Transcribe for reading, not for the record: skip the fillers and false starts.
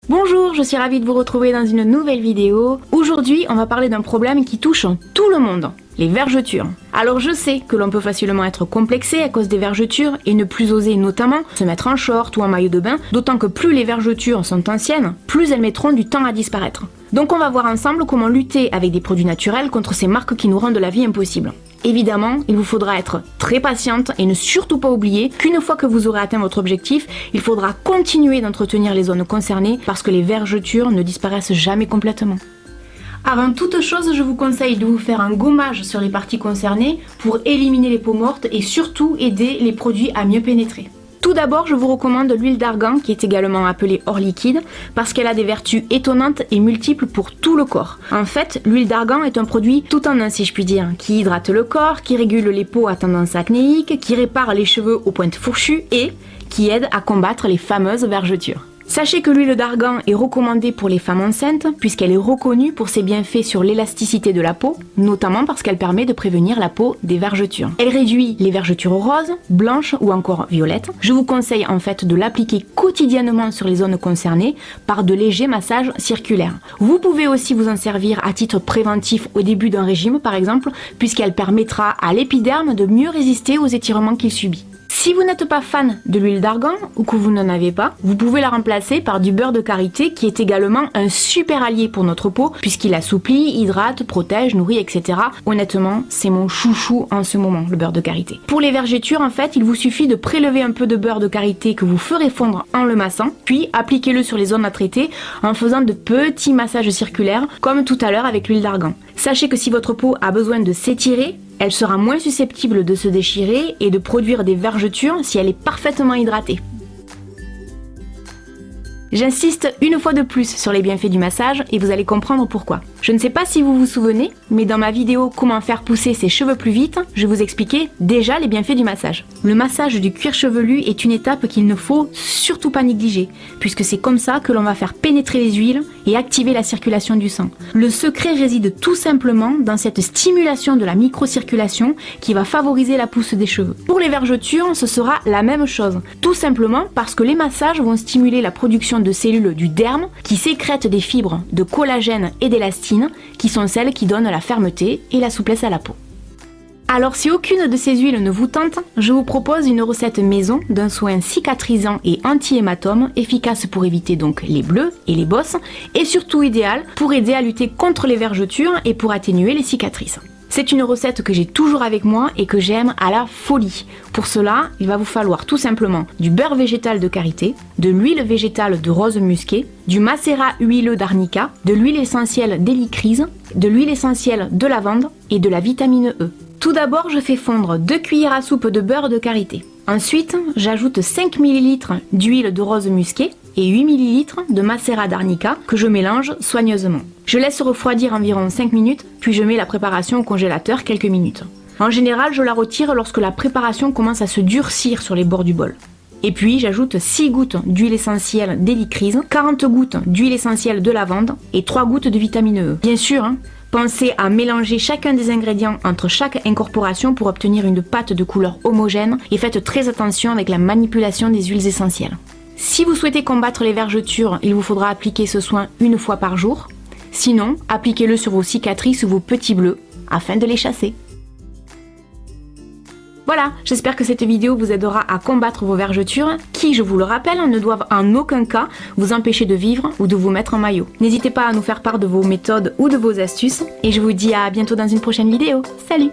Bonjour, je suis ravie de vous retrouver dans une nouvelle vidéo. Aujourd'hui, on va parler d'un problème qui touche tout le monde, les vergetures. Alors je sais que l'on peut facilement être complexé à cause des vergetures et ne plus oser notamment se mettre en short ou en maillot de bain, d'autant que plus les vergetures sont anciennes, plus elles mettront du temps à disparaître. Donc on va voir ensemble comment lutter avec des produits naturels contre ces marques qui nous rendent la vie impossible. Évidemment, il vous faudra être très patiente et ne surtout pas oublier qu'une fois que vous aurez atteint votre objectif, il faudra continuer d'entretenir les zones concernées parce que les vergetures ne disparaissent jamais complètement. Avant toute chose, je vous conseille de vous faire un gommage sur les parties concernées pour éliminer les peaux mortes et surtout aider les produits à mieux pénétrer. Tout d'abord, je vous recommande l'huile d'argan qui est également appelée or liquide parce qu'elle a des vertus étonnantes et multiples pour tout le corps. En fait, l'huile d'argan est un produit tout en un si je puis dire, qui hydrate le corps, qui régule les peaux à tendance acnéique, qui répare les cheveux aux pointes fourchues et qui aide à combattre les fameuses vergetures. Sachez que l'huile d'argan est recommandée pour les femmes enceintes puisqu'elle est reconnue pour ses bienfaits sur l'élasticité de la peau, notamment parce qu'elle permet de prévenir la peau des vergetures. Elle réduit les vergetures roses, blanches ou encore violettes. Je vous conseille en fait de l'appliquer quotidiennement sur les zones concernées par de légers massages circulaires. Vous pouvez aussi vous en servir à titre préventif au début d'un régime par exemple, puisqu'elle permettra à l'épiderme de mieux résister aux étirements qu'il subit. Si vous n'êtes pas fan de l'huile d'argan ou que vous n'en avez pas, vous pouvez la remplacer par du beurre de karité qui est également un super allié pour notre peau puisqu'il assouplit, hydrate, protège, nourrit, etc. Honnêtement, c'est mon chouchou en ce moment, le beurre de karité. Pour les vergetures, en fait, il vous suffit de prélever un peu de beurre de karité que vous ferez fondre en le massant, puis appliquez-le sur les zones à traiter en faisant de petits massages circulaires comme tout à l'heure avec l'huile d'argan. Sachez que si votre peau a besoin de s'étirer, elle sera moins susceptible de se déchirer et de produire des vergetures si elle est parfaitement hydratée. J'insiste une fois de plus sur les bienfaits du massage et vous allez comprendre pourquoi. Je ne sais pas si vous vous souvenez, mais dans ma vidéo Comment faire pousser ses cheveux plus vite, je vous expliquais déjà les bienfaits du massage. Le massage du cuir chevelu est une étape qu'il ne faut surtout pas négliger, puisque c'est comme ça que l'on va faire pénétrer les huiles et activer la circulation du sang. Le secret réside tout simplement dans cette stimulation de la microcirculation qui va favoriser la pousse des cheveux. Pour les vergetures, ce sera la même chose, tout simplement parce que les massages vont stimuler la production de cellules du derme qui sécrètent des fibres de collagène et d'élastine qui sont celles qui donnent la fermeté et la souplesse à la peau. Alors si aucune de ces huiles ne vous tente, je vous propose une recette maison d'un soin cicatrisant et anti-hématome efficace pour éviter donc les bleus et les bosses et surtout idéal pour aider à lutter contre les vergetures et pour atténuer les cicatrices. C'est une recette que j'ai toujours avec moi et que j'aime à la folie. Pour cela, il va vous falloir tout simplement du beurre végétal de karité, de l'huile végétale de rose musqué, du macérat huileux d'arnica, de l'huile essentielle d'hélicryse, de l'huile essentielle de lavande et de la vitamine E. Tout d'abord, je fais fondre 2 cuillères à soupe de beurre de karité. Ensuite, j'ajoute 5 ml d'huile de rose musqué et 8 ml de macérat d'arnica que je mélange soigneusement. Je laisse refroidir environ 5 minutes, puis je mets la préparation au congélateur quelques minutes. En général, je la retire lorsque la préparation commence à se durcir sur les bords du bol. Et puis j'ajoute 6 gouttes d'huile essentielle d'hélicryse, 40 gouttes d'huile essentielle de lavande et 3 gouttes de vitamine E. Bien sûr, pensez à mélanger chacun des ingrédients entre chaque incorporation pour obtenir une pâte de couleur homogène et faites très attention avec la manipulation des huiles essentielles. Si vous souhaitez combattre les vergetures, il vous faudra appliquer ce soin une fois par jour. Sinon, appliquez-le sur vos cicatrices ou vos petits bleus afin de les chasser. Voilà, j'espère que cette vidéo vous aidera à combattre vos vergetures qui, je vous le rappelle, ne doivent en aucun cas vous empêcher de vivre ou de vous mettre en maillot. N'hésitez pas à nous faire part de vos méthodes ou de vos astuces et je vous dis à bientôt dans une prochaine vidéo. Salut!